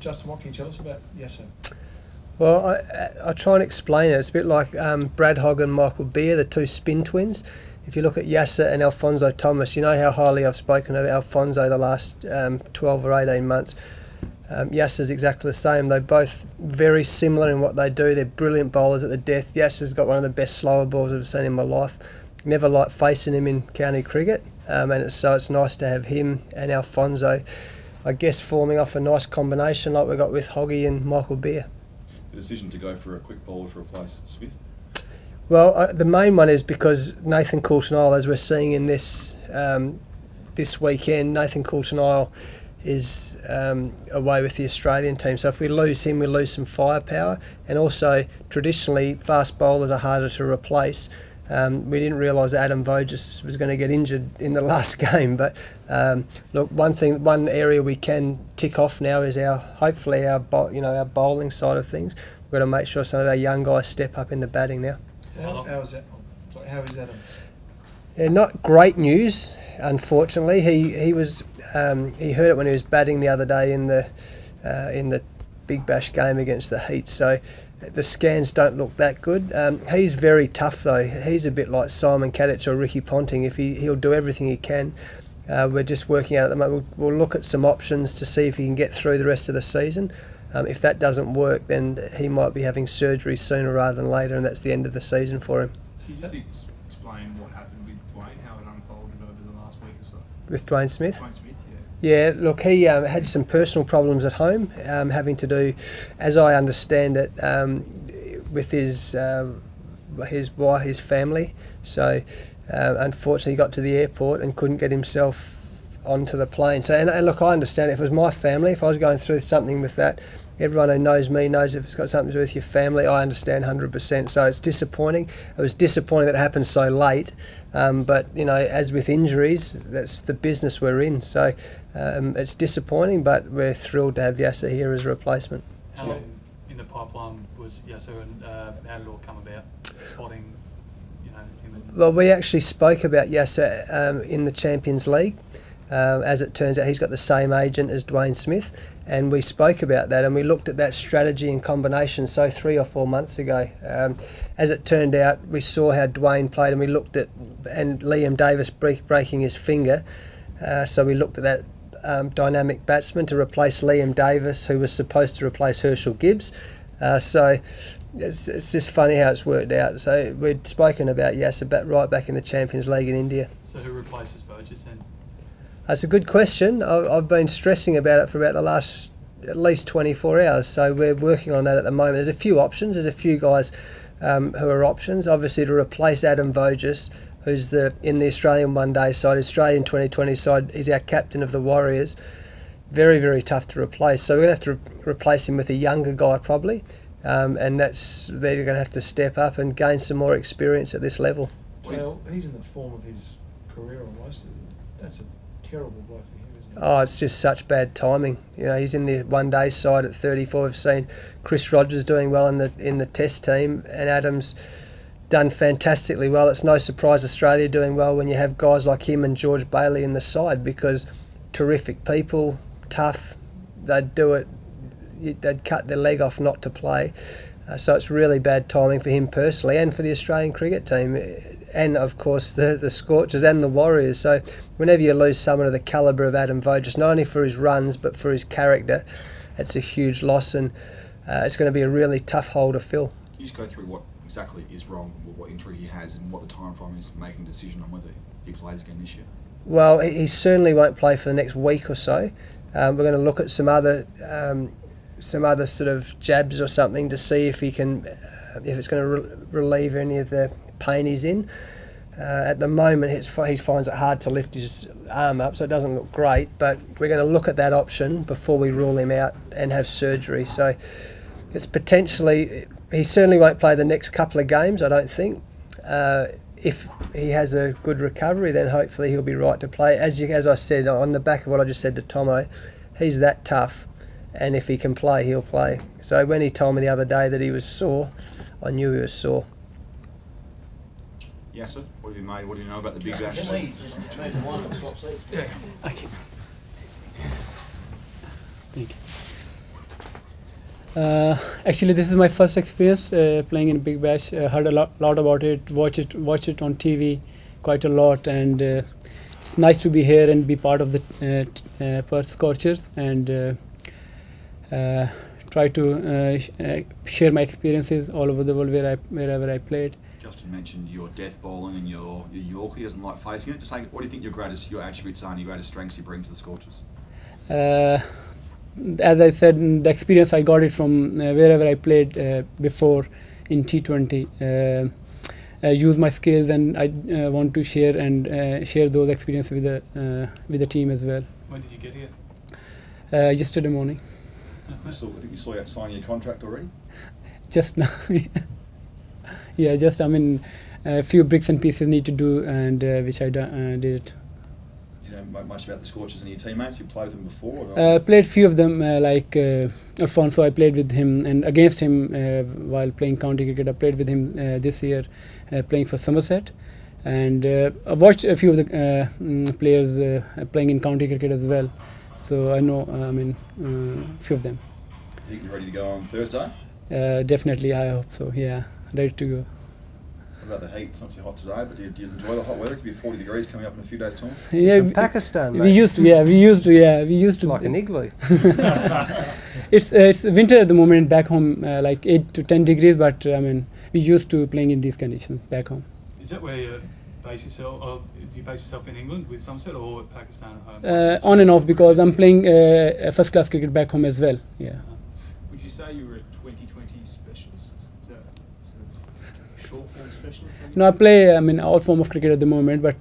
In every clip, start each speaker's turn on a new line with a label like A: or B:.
A: Justin, what can you tell us about Yasir?
B: Well, I try and explain it. It's a bit like Brad Hogg and Michael Beer, the two spin twins. If you look at Yasir and Alfonso Thomas, you know how highly I've spoken of Alfonso the last 12 or 18 months. Yasir's exactly the same. They're both very similar in what they do. They're brilliant bowlers at the death. Yasir's got one of the best slower balls I've seen in my life. Never liked facing him in county cricket, and so it's nice to have him and Alfonso, I guess, forming off a nice combination like we got with Hoggy and Michael Beer.
C: The decision to go for a quick bowler to replace Smith?
B: Well, the main one is because Nathan Coulter-Nile, as we're seeing in this this weekend, Nathan Coulter-Nile is away with the Australian team. So if we lose him, we lose some firepower. And also, traditionally, fast bowlers are harder to replace. We didn't realise Adam Voges was going to get injured in the last game. But look, one area we can tick off now is hopefully our bowling side of things. We've got to make sure some of our young guys step up in the batting now.
A: How is that? How is Adam?
B: Yeah, not great news, unfortunately. He hurt it when he was batting the other day in the Big Bash game against the Heat. So the scans don't look that good. He's very tough though. He's a bit like Simon Kadich or Ricky Ponting. He'll do everything he can. We're just working out at the moment. We'll look at some options to see if he can get through the rest of the season. If that doesn't work, then he might be having surgery sooner rather than later, and that's the end of the season for him.
D: Can you just explain what happened with Dwayne, how it unfolded over the last week or so?
B: With Dwayne Smith?
D: Dwayne Smith,
B: yeah. Yeah, look, he had some personal problems at home, having to do, as I understand it, with his wife, his family. So, unfortunately, he got to the airport and couldn't get himself onto the plane. So, and look, I understand if it was my family, if I was going through something with that, everyone who knows me knows if it's got something to do with your family, I understand 100%. So it's disappointing. It was disappointing that it happened so late. But, you know, as with injuries, that's the business we're in. So it's disappointing, but we're thrilled to have Yasir here as a replacement.
E: How long in the pipeline was Yasir, and how did it all come about? Spotting, him.
B: Well, we actually spoke about Yasir in the Champions League. As it turns out, he's got the same agent as Dwayne Smith, and we spoke about that and we looked at that strategy and combination 3 or 4 months ago. As it turned out, we saw how Dwayne played and we looked at Liam Davis breaking his finger, so we looked at that dynamic batsman to replace Liam Davis, who was supposed to replace Herschel Gibbs. So it's just funny how it's worked out. So we'd spoken about Yasir right back in the Champions League in India.
E: So who replaces Voges then?
B: That's a good question. I've been stressing about it for about the last at least 24 hours. So we're working on that at the moment. There's a few options. There's a few guys who are options. Obviously, to replace Adam Voges, who's in the Australian one-day side, Australian 2020 side. He's our captain of the Warriors. Very, very tough to replace. So we're going to have to replace him with a younger guy probably, and they're going to have to step up and gain some more experience at this level.
A: Well, he's in the form of his career almost. That's a terrible blow for him, isn't it?
B: Oh, it's just such bad timing. You know, he's in the one-day side at 34. We've seen Chris Rogers doing well in the Test team, and Adams done fantastically well. It's no surprise Australia doing well when you have guys like him and George Bailey in the side, because terrific people, tough, they'd do it. They'd cut their leg off not to play. So it's really bad timing for him personally and for the Australian cricket team, and of course the Scorchers and the Warriors. So whenever you lose someone of the calibre of Adam Voges, not only for his runs but for his character, it's a huge loss, and it's going to be a really tough hole to fill.
C: Can you just go through what exactly is wrong, what injury he has, and what the time frame is making a decision on whether he plays again this year?
B: Well, he certainly won't play for the next week or so. We're going to look at some other sort of jabs or something to see if he can, if it's going to relieve any of the pain he's in. At the moment, he finds it hard to lift his arm up, so it doesn't look great. But we're going to look at that option before we rule him out and have surgery. So it's potentially, he certainly won't play the next couple of games, I don't think. If he has a good recovery, then hopefully he'll be right to play. As I said, on the back of what I just said to Tomo, he's that tough, and if he can play, he'll play. So when he told me the other day that he was sore, I knew he was sore.
C: Yasir, what do you know about the Big Bash?
E: Yeah. Okay. Thank you.
F: Actually, this is my first experience playing in Big Bash. Heard a lot about it, watch it on TV quite a lot, and it's nice to be here and be part of the Perth Scorchers and try to share my experiences all over the world wherever I played.
C: Justin mentioned your death bowling and your Yorker. He doesn't like facing it. Just like, what do you think your attributes are and your greatest strengths you bring to the Scorchers?
F: As I said, the experience I got it from wherever I played before in T20. I use my skills, and I want to share those experiences with the team as well.
E: When did you get here?
F: Yesterday morning.
C: I think you saw you signing your contract already.
F: Just now. Yeah, just a few bricks and pieces need to do, and which I did it.
C: You know much about the Scorchers and your teammates? You played with them before? Or
F: Played few of them, like Alfonso. I played with him and against him while playing county cricket. I played with him this year, playing for Somerset, and I watched a few of the players playing in county cricket as well. So I know, few of them.
C: You think you're ready to go on Thursday?
F: Definitely, I hope so. Yeah, ready to go.
C: What about the heat? It's not too hot today, but do you enjoy the hot weather? It could be 40 degrees coming up in a few days' time.
F: Yeah,
B: From Pakistan, mate.
F: we used
B: It's
F: to.
B: like an igloo.
F: It's winter at the moment back home, like 8 to 10 degrees. But we used to playing in these conditions back home.
E: Is that where you base yourself? Or do you base yourself in England with Somerset or Pakistan at home?
F: On and off, because I'm playing first class cricket back home as well. Yeah.
D: Would you say you were a 2020 specialist? Is that sort of short form specialist?
F: No, I play all form of cricket at the moment, but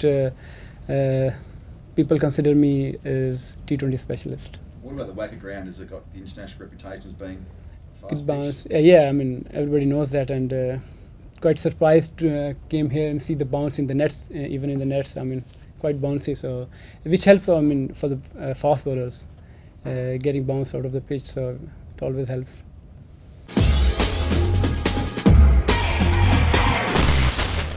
F: people consider me as T20 specialist.
C: What about the Wacker ground? Has it got the international reputation as being fast
F: It's
C: pitch?
F: bounce. Yeah, everybody knows that, and quite surprised came here and see the bounce in the nets, even in the nets. Quite bouncy, so which helps. For the fast bowlers, getting bounce out of the pitch, so it always helps.